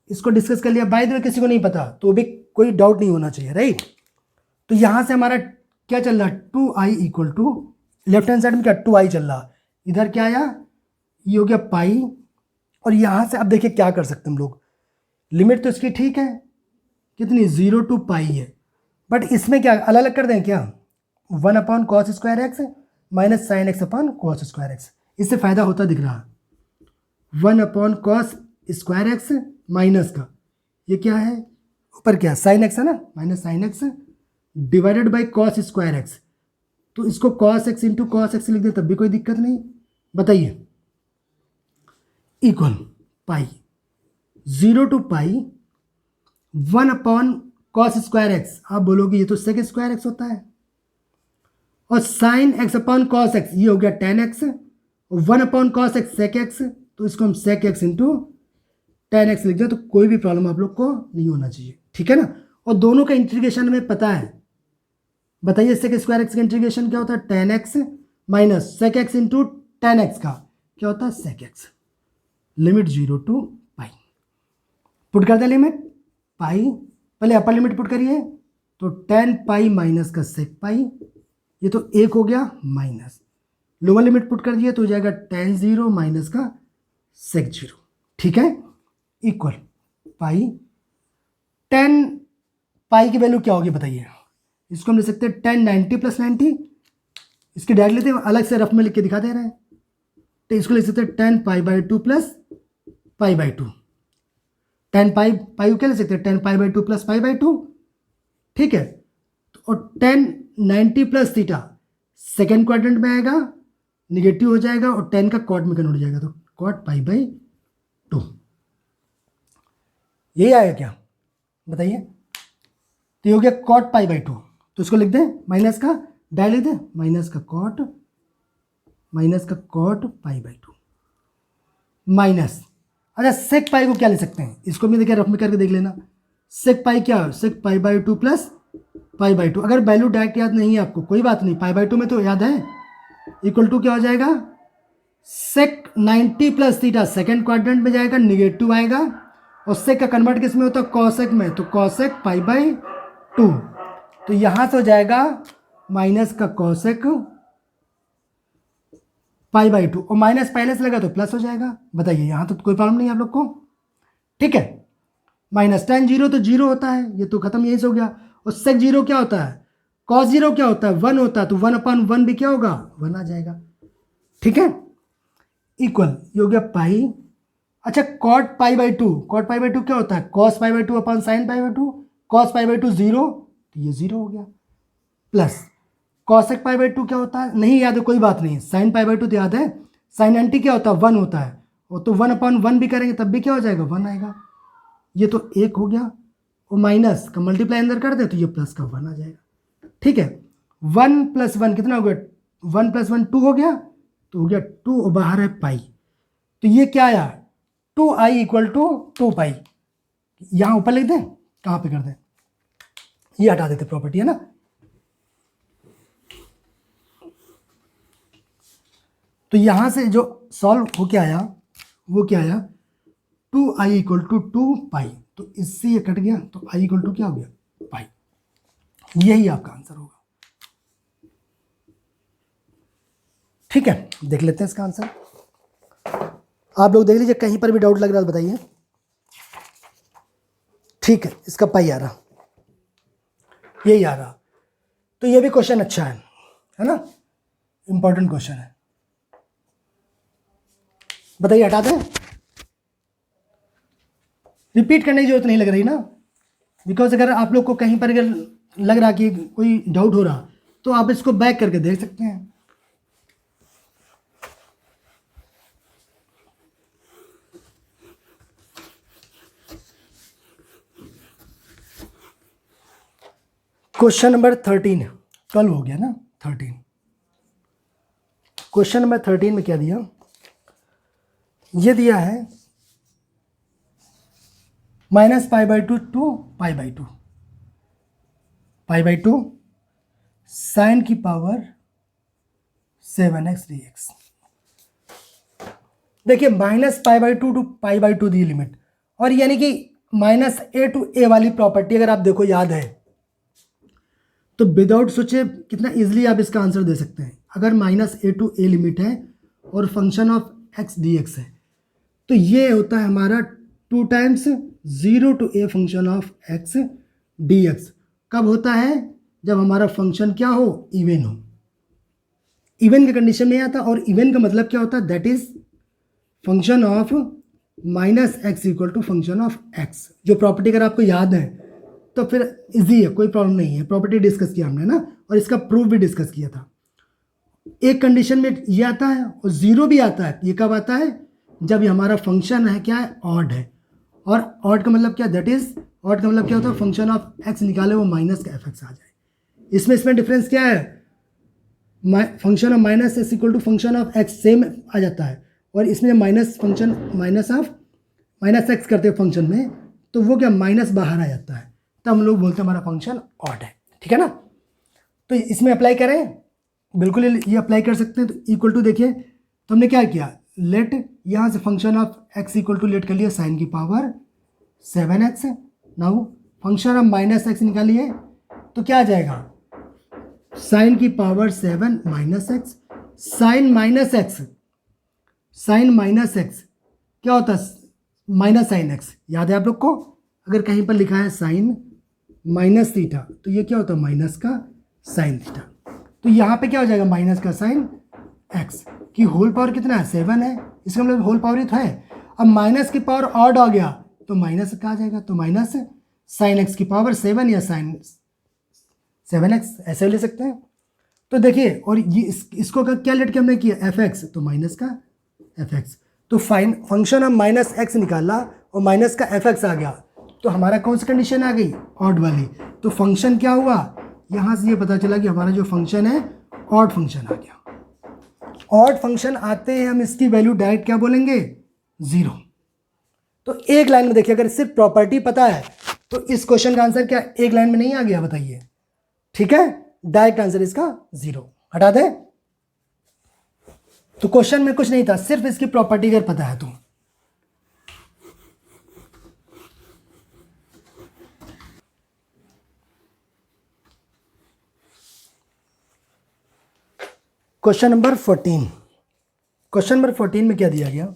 इसको डिस्कस कर लिया। बाय द वे किसी को नहीं पता तो भी कोई डाउट नहीं होना चाहिए, राइट। तो यहाँ से हमारा क्या चल रहा है 2i equal to, left hand side में क्या 2i चल रहा, इधर क्या आया, ये हो गया पाई, और यहाँ से अब देखिए क्या कर सकते हम लोग, लिमिट तो इसकी ठीक है, कितनी 0 to पाई है, बट इसमें क्या अलग अलग कर दें क्या, 1 upon cos square x minus sine x upon cos square x, इससे फ़ायदा होता दिख रहा, 1 upon cos square x minus का, ये क्या है, ऊपर क्या साइन एक्स है ना, minus sine x divided by cos square x, तो इसको cos x into cos x लिख दे तब भी कोई दिक्कत नहीं। बताइए, equal pi 0 to pi 1 upon cos square x, आप बोलोगे ये तो सेक स्क्वायर एक्स होता है, और sine x upon cos x ये हो गया tan x, 1 upon cos x sec x, तो इसको हम sec x into tan x लिख दें, तो कोई भी प्रॉब्लम आप लोग को नहीं होना चाहिए, ठीक है ना। और दोनों का इंटीग्रेशन हमें पता है, बताइए सेक स्क्वायर एक्स का इंटीग्रेशन क्या होता है, tan x minus sec x into tan x का क्या होता है sec x, limit 0 to pi, put कर दे लिमिट पाई, पहले अपर लिमिट पुट करिए, तो टेन पाई माइनस का सेक पाई, ये तो एक हो गया माइनस, लोअर लिमिट पुट कर दिए तो हो जाएगा टेन जीरो माइनस का सेक जीरो, ठीक है, इक्वल पाई, टेन पाई की वैल्यू क्या होगी बताइए, इसको हम ले सकते हैं टेन 90 प्लस 90, इसकी डायरेक्ट लेते हैं, अलग से रफ में लिख के दिखा दे रहे हैं, तो इसको ले सकते हैं tan pi by two plus pi by two, tan pi pi क्या ले सकते हैं, tan pi by two plus pi by two, ठीक है, और tan 90 plus theta second quadrant में आएगा, निगेटिव हो जाएगा और टेन का कॉट में कन्वर्ट हो जाएगा, तो कॉट पाई बाई टू, यही आएगा क्या बताइए, तो ये हो गया कॉट पाई बाई टू, तो इसको लिख दें माइनस का डाय लिख दें, माइनस का cot pi by two minus, अच्छा सेक पाई को क्या ले सकते हैं, इसको भी देखिए रफ में करके देख लेना, सेक पाई क्या है, sec pi by two plus pi by two, अगर वैल्यू डायरेक्ट याद नहीं है आपको कोई बात नहीं, पाई बाई टू में तो याद है, इक्वल टू क्या हो जाएगा, सेक 90 प्लस थीटा सेकेंड क्वाड्रेंट में जाएगा, निगेटिव आएगा, और सेक का कन्वर्ट किस में होता है, कॉसेक में, तो कॉसेक पाई बाई टू, तो यहां से हो जाएगा माइनस का कॉसेक पाई बाई टू, और माइनस पहले से लगा तो प्लस हो जाएगा, बताइए यहां तो कोई प्रॉब्लम नहीं है आप लोग को, ठीक है, माइनस टेन जीरो तो जीरो होता है, ये तो खत्म, यही से हो गया, और सेक जीरो क्या होता है, कॉस जीरो क्या होता है, वन होता है, तो वन अपॉन वन भी क्या होगा, वन आ जाएगा, ठीक है, इक्वल ये हो गया पाई, अच्छा cot pi by two, cot pi by two क्या होता है, cos pi by two upon sine pi by two, cos pi by two zero, तो ये जीरो हो गया, plus cosec pi by two क्या होता है, नहीं याद है कोई बात नहीं, साइन पाई बाई टू तो याद है, साइन एंटी क्या होता है, वन होता है, और तो वन अपॉन वन भी करेंगे तब भी क्या हो जाएगा, वन आएगा, ये तो एक हो गया, और माइनस का मल्टीप्लाई अंदर कर दे तो ये प्लस का वन आ जाएगा, ठीक है, वन प्लस वन कितना हो गया, वन प्लस वन टू हो गया, तो हो गया टू, और बाहर है पाई, तो ये क्या आया, two I equal to to pi, यहां ऊपर लिख दें, कहां पे कर दें, ये हटा देते प्रॉपर्टी है ना, तो यहां से जो सॉल्व हो क्या आया, वो क्या आया, two I equal to to pi, तो इससे ये कट गया, तो आई इक्वल टू क्या हो गया पाई, यही आपका आंसर होगा, ठीक है, देख लेते हैं इसका आंसर, आप लोग देख लीजिए कहीं पर भी डाउट लग रहा है बताइए, ठीक है, इसका पाई आ रहा, यही आ रहा, तो ये भी क्वेश्चन अच्छा है ना, इंपॉर्टेंट क्वेश्चन है, बताइए हटा दें, रिपीट करने की जरूरत नहीं लग रही ना, बिकॉज अगर आप लोग को कहीं पर अगर लग रहा कि कोई डाउट हो रहा तो आप इसको बैक करके देख सकते हैं, क्वेश्चन नंबर 13, 12 हो गया ना, 13, क्वेश्चन नंबर 13 में क्या दिया, ये दिया है minus pi by two to pi by two, pi by two sine की पावर 7x dx, देखिए minus pi by two pi by two the limit, और यानी कि माइनस ए टू ए वाली प्रॉपर्टी अगर आप देखो याद है तो विदाउट सोचे कितना इजीली आप इसका आंसर दे सकते हैं, अगर minus A to A limit है और function of x d x है, तो ये होता है हमारा two times zero to A function of x d x, कब होता है, जब हमारा फंक्शन क्या हो, इवन हो, इवन के कंडीशन में आता, और इवन का मतलब क्या होता है, that is function of minus x equal to function of x. जो प्रॉपर्टी अगर आपको याद है तो फिर इजी है, कोई प्रॉब्लम नहीं है। प्रॉपर्टी डिस्कस किया हमने ना, और इसका प्रूफ भी डिस्कस किया था। एक कंडीशन में ये आता है और ज़ीरो भी आता है। ये कब आता है? जब ये हमारा फंक्शन है क्या है, ऑड है। और ऑड का मतलब क्या, दैट इज ऑड का मतलब क्या होता है, फंक्शन ऑफ एक्स निकाले वो माइनस का एफ एक्स आ जाए। इसमें डिफरेंस क्या है, function of minus x equal to function of x same आ जाता है, और इसमें minus function minus of minus x करते हैं फंक्शन में, तो वो क्या माइनस बाहर आ जाता है, तब हम लोग बोलते हैं हमारा फंक्शन ऑड है। ठीक है ना? तो इसमें अप्लाई करें, बिल्कुल ये अप्लाई कर सकते हैं। तो इक्वल टू देखिए, तो हमने क्या किया, लेट यहाँ से function of x equal to let कर लिया साइन की power 7x। Now function of minus x निकालिए, तो क्या आ जाएगा, साइन की power 7 minus x. Sine minus x, sine minus x क्या होता है, माइनस साइन एक्स। याद है आप लोग को? अगर कहीं पर लिखा है साइन माइनस थीटा, तो ये क्या होता है, माइनस का साइन थीटा। तो यहाँ पे क्या हो जाएगा, माइनस का साइन एक्स की होल पावर कितना है, 7 है। इसका मतलब होल पावर ही तो है। अब माइनस की पावर ऑड आ गया तो माइनस कहाँ जाएगा, तो माइनस साइन एक्स की पावर 7 या साइन 7x, ऐसे भी ले सकते हैं। तो देखिए, और ये इसको क्या लेट के हमने किया, एफ एक्स, तो माइनस का एफ एक्स। तो फाइन फंक्शन हम माइनस एक्स निकाला और माइनस का एफ एक्स आ गया, तो हमारा कौन सी कंडीशन आ गई, ऑड वाली। तो फंक्शन क्या हुआ, यहाँ से ये पता चला कि हमारा जो फंक्शन है ऑड फंक्शन आ गया। ऑड फंक्शन आते हैं हम इसकी वैल्यू डायरेक्ट क्या बोलेंगे, 0। तो एक लाइन में देखिए, अगर सिर्फ प्रॉपर्टी पता है तो इस क्वेश्चन का आंसर क्या एक लाइन में नहीं आ गया, बताइए। ठीक है, डायरेक्ट आंसर इसका 0। हटा दे, तो क्वेश्चन में कुछ नहीं था, सिर्फ इसकी प्रॉपर्टी अगर पता है तो। क्वेश्चन नंबर 14, क्वेश्चन नंबर 14 में क्या दिया गया,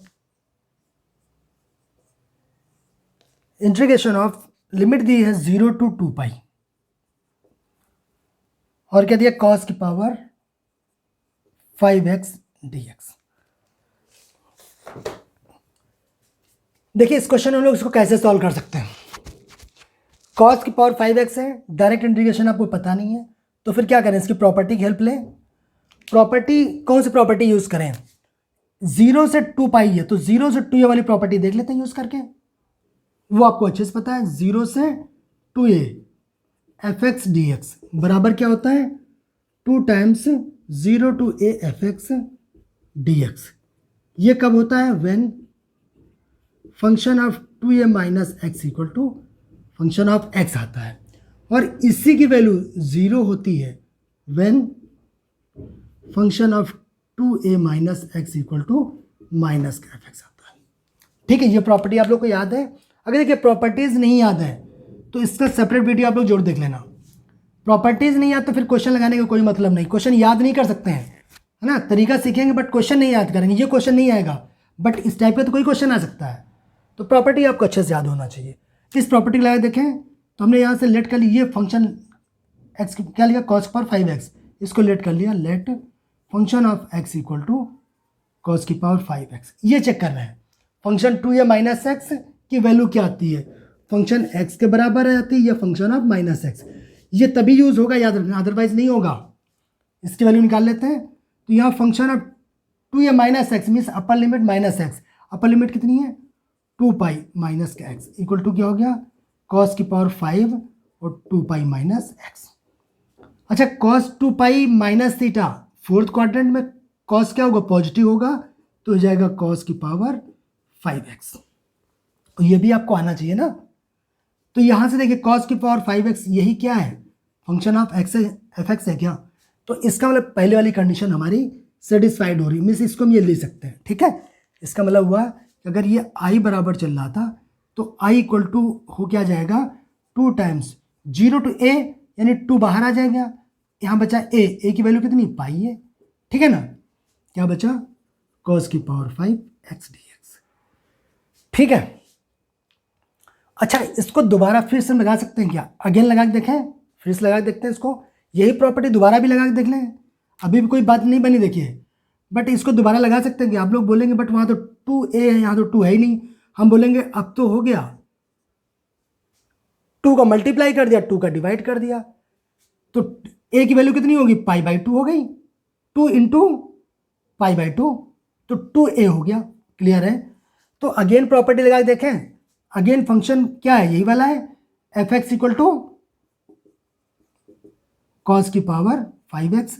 इंटीग्रेशन ऑफ लिमिट दी है 0 to 2 पाई, और क्या दिया, कॉस की पावर 5x dx। देखिए इस क्वेश्चन में हम लोग इसको कैसे सॉल्व कर सकते हैं। कॉस की पावर 5x है, डायरेक्ट इंटीग्रेशन आपको पता नहीं है, तो फिर क्या करें, इसकी प्रॉपर्टी की हेल्प लें। प्रॉपर्टी कौन सी प्रॉपर्टी यूज करें, 0 से 2 पाई है, तो 0 से 2 ये वाली प्रॉपर्टी देख लेते हैं यूज करके, वो आपको अच्छे से पता है। 0 से 2a F x d x बराबर क्या होता है, 2 times 0 to a f x d x. ये कब होता है, when function of 2a minus x equal to function of x आता है, और इसी की वैल्यू 0 होती है when function of 2a minus x equal to minus का एफ एक्स आता है। ठीक है, ये प्रॉपर्टी आप लोग को याद है। अगर देखिए प्रॉपर्टीज नहीं याद है तो इसका सेपरेट वीडियो आप लोग जोड़ देख लेना। प्रॉपर्टीज नहीं याद तो फिर क्वेश्चन लगाने का कोई मतलब नहीं, क्वेश्चन याद नहीं कर सकते हैं, है ना। तरीका सीखेंगे बट क्वेश्चन नहीं याद करेंगे, ये क्वेश्चन नहीं आएगा, बट इस टाइप का तो कोई क्वेश्चन आ सकता है। तो प्रॉपर्टी आपको अच्छे से याद होना चाहिए। इस प्रॉपर्टी लगा देखें, तो हमने यहाँ से लेट कर लिया, ये फंक्शन एक्स क्या लिया, कॉस पावर 5x, इसको लेट कर लिया, let function of x equal to cos की पावर 5x। ये चेक कर रहे हैं फंक्शन 2a माइनस एक्स की वैल्यू क्या आती है, फंक्शन x के बराबर आ जाती है या फंक्शन ऑफ माइनस एक्स। ये तभी यूज होगा, याद रखना, अदरवाइज नहीं होगा। इसकी वैल्यू निकाल लेते हैं, तो यहाँ function of 2a minus x means upper limit minus x, upper limit कितनी है 2 पाई माइनस का एक्स इक्वल टू क्या हो गया, कॉस की पावर 5 और 2 पाई माइनस एक्स। अच्छा, cos 2 pi minus theta, fourth quadrant में कॉस क्या होगा, पॉजिटिव होगा, तो हो जाएगा कॉस की पावर 5x। तो ये भी आपको आना चाहिए ना। तो यहाँ से देखिए कॉस की पावर 5x यही क्या है, function of x F x है क्या। तो इसका मतलब पहले वाली कंडीशन हमारी सेटिस्फाइड हो रही, मीन्स इसको हम ये ले सकते हैं। ठीक है, इसका मतलब हुआ कि अगर ये i बराबर चल रहा था तो i इक्वल टू हो क्या जाएगा, 2 टाइम्स 0 to a, यानी 2 बाहर आ जाएगा, यहाँ बचा a की वैल्यू कितनी, पाई है। ठीक है ना, क्या बचा, कॉस की पावर 5x dx। ठीक है, अच्छा इसको दोबारा फिर से लगा सकते हैं क्या, अगेन लगा के देखें, फिर से लगा के देखते हैं इसको, यही प्रॉपर्टी दोबारा भी लगा के देख लें, अभी भी कोई बात नहीं बनी देखिए, बट इसको दोबारा लगा सकते हैं कि आप लोग बोलेंगे बट वहाँ तो 2a है, यहाँ तो 2 है ही नहीं, हम बोलेंगे अब तो हो गया, 2 का मल्टीप्लाई कर दिया, 2 का डिवाइड कर दिया, तो a की वैल्यू कितनी होगी, π/2 हो गई, 2 इंटू π/2, तो 2a हो गया। क्लियर है। तो अगेन प्रॉपर्टी लगा के देखें, अगेन फंक्शन क्या है, यही वाला है, f(x) इक्वल टू cos की power 5x,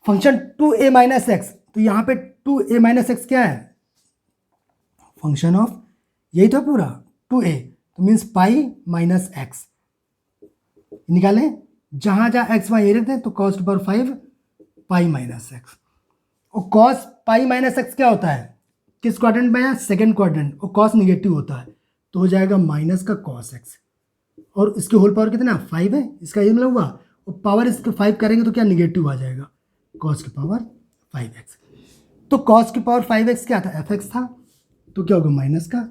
function 2a minus x, तो यहाँ पे 2a माइनस एक्स क्या है, फंक्शन ऑफ, यही तो पूरा 2a, तो मीन्स पाई माइनस एक्स निकालें, जहाँ जहाँ एक्स वाई रखते हैं, तो cos की पावर 5 पाई माइनस एक्स, और cos पाई माइनस एक्स क्या होता है, किस क्वाड्रेंट में है, सेकेंड क्वाड्रेंट, और cos निगेटिव होता है, तो हो जाएगा माइनस का cos x, और इसके होल पावर कितना 5 है, इसका ये मतलब हुआ, और पावर इसके 5 करेंगे तो क्या निगेटिव आ जाएगा, cos की पावर 5x, तो cos की पावर 5x क्या था, fx था, तो क्या होगा माइनस का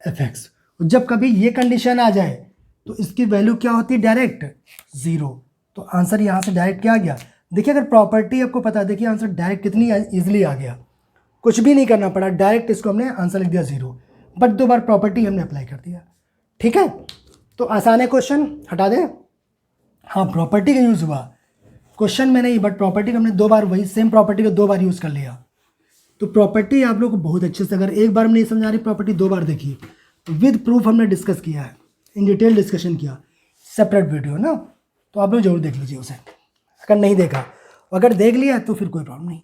fx, और जब कभी ये कंडीशन आ जाए तो इसकी वैल्यू क्या होती है, डायरेक्ट 0, तो आंसर यहाँ से डायरेक्ट क्या आ गया। देखिए अगर प्रॉपर्टी आपको पता है, देखिए आंसर डायरेक्ट कितनी ईजिली आ गया, कुछ भी नहीं करना पड़ा, डायरेक्ट इसको हमने आंसर लिख दिया 0, बट 2 बार प्रॉपर्टी हमने अप्लाई कर दिया। ठीक है, तो आसान है क्वेश्चन, हटा दें। हाँ प्रॉपर्टी का यूज़ हुआ, क्वेश्चन में नहीं, बट प्रॉपर्टी का हमने 2 बार, वही सेम प्रॉपर्टी को 2 बार यूज़ कर लिया। तो प्रॉपर्टी आप लोग को बहुत अच्छे से, अगर एक बार में नहीं समझ आ रही प्रॉपर्टी 2 बार देखिए, तो विद प्रूफ हमने डिस्कस किया है, इन डिटेल डिस्कशन किया, सेपरेट वीडियो ना, तो आप लोग जरूर देख लीजिए उसे, अगर नहीं देखा, अगर देख लिया तो फिर कोई प्रॉब्लम नहीं।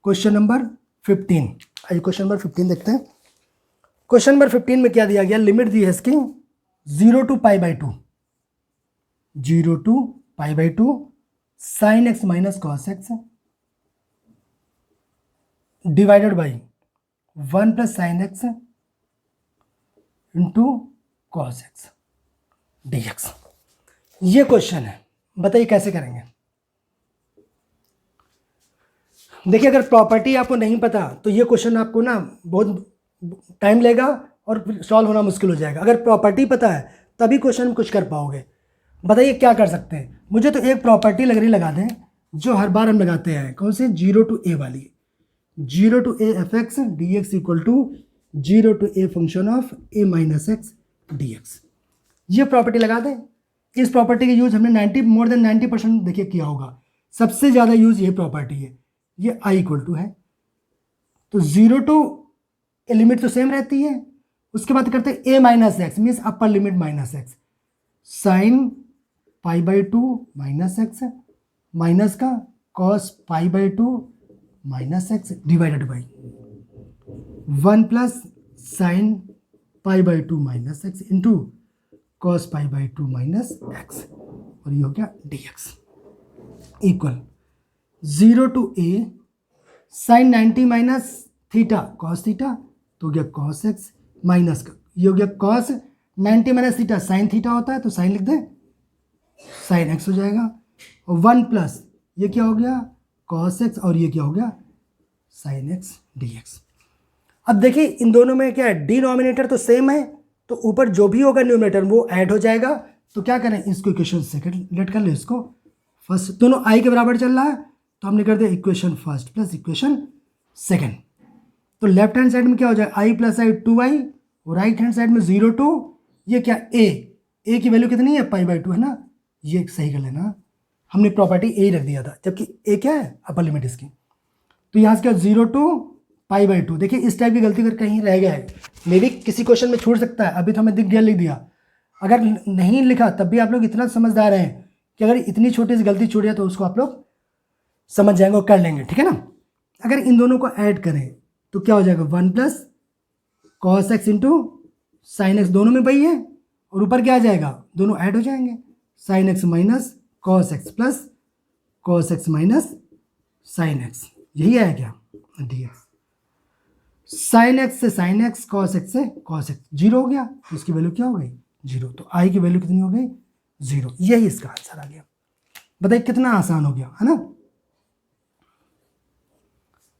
क्वेश्चन नंबर 15, आइए क्वेश्चन नंबर 15 देखते हैं। क्वेश्चन नंबर 15 में क्या दिया गया, लिमिट दी है इसकी 0 to π/2, 0 to π/2 sin x minus cos x divided by 1 plus sine x into cos x dx। ये क्वेश्चन है, बताइए कैसे करेंगे। देखिए अगर प्रॉपर्टी आपको नहीं पता तो ये क्वेश्चन आपको ना बहुत टाइम लेगा और सॉल्व होना मुश्किल हो जाएगा। अगर प्रॉपर्टी पता है तभी क्वेश्चन कुछ कर पाओगे। बताइए क्या कर सकते हैं। मुझे तो एक प्रॉपर्टी लग रही, लगा दें, जो हर बार हम लगाते हैं, कौन सी, 0 to a वाली, 0 to a fx dx equal to 0 to a function of a minus x dx। ये प्रॉपर्टी लगा दें। इस प्रॉपर्टी का यूज हमने मोर देन 90% देखिए किया होगा। सबसे ज़्यादा यूज ये प्रॉपर्टी है। ये i इक्वल टू है, तो 0 to a लिमिट तो सेम रहती है। उसके बाद करते हैं a minus x, means upper limit minus x, sine π/2 minus x minus का cos π/2 minus x divided by 1 plus sine π/2 minus x into cos π/2 minus x, और ये हो गया dx equal 0 to a sine 90 minus theta cos theta, तो हो गया cos x minus का, ये हो गया cos 90 minus theta sine theta होता है, तो साइन लिख दें, साइन एक्स हो जाएगा, और 1 प्लस ये क्या हो गया कॉस एक्स, और ये क्या हो गया साइन एक्स dx। अब देखिए इन दोनों में क्या है, डिनोमिनेटर तो सेम है, तो ऊपर जो भी होगा न्यूमरेटर वो ऐड हो जाएगा। तो क्या करें, इसको इक्वेशन सेकंड लेट कर ले, इसको फर्स्ट, दोनों i के बराबर चल रहा है, तो हमने कर दिया equation first plus equation second. तो लेफ्ट हैंड साइड में क्या हो जाएगा, i प्लस i 2i, और राइट हैंड साइड में 0 to ये क्या a की वैल्यू कितनी है π/2 है ना, ये सही कर लेना, हमने प्रॉपर्टी a रख दिया था, जबकि a क्या है अपर लिमिट इसकी। तो यहाँ से क्या 0 to π/2। देखिए इस टाइप की गलती अगर कहीं रह गया है, मे भी किसी क्वेश्चन में छूट सकता है, अभी तो हमें दिख गया लिख दिया, अगर नहीं लिखा तब भी आप लोग इतना समझदार हैं कि अगर इतनी छोटी सी गलती छूट जाए तो उसको आप लोग समझ जाएंगे और कर लेंगे, ठीक है ना। अगर इन दोनों को ऐड करें तो क्या हो जाएगा 1 plus cos x into sine x, दोनों में वही है, और ऊपर क्या आ जाएगा, दोनों ऐड हो जाएंगे, sine x minus cos x plus cos x minus sine x, यही आया क्या dx। साइन एक्स से साइन एक्स, कॉस एक्स से कॉस एक्स, 0 हो गया, तो इसकी वैल्यू क्या हो गई 0, तो i की वैल्यू कितनी हो गई 0। यही इसका आंसर आ गया। बताइए कितना आसान हो गया, है ना,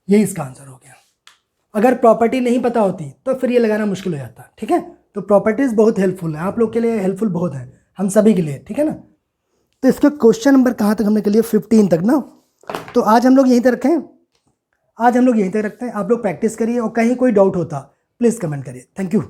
यही इसका आंसर हो गया। अगर प्रॉपर्टी नहीं पता होती तो फिर ये लगाना मुश्किल हो जाता, ठीक है। तो प्रॉपर्टीज बहुत हेल्पफुल है, आप लोग के लिए हेल्पफुल बहुत है, हम सभी के लिए, ठीक है ना। तो इसका क्वेश्चन नंबर कहाँ तक हमने कर लिया, 15 तक ना। तो आज हम लोग यहीं तक रखें, आज हम लोग यहीं तक रखते हैं। आप लोग प्रैक्टिस करिए, और कहीं कोई डाउट होता प्लीज़ कमेंट करिए। Thank you.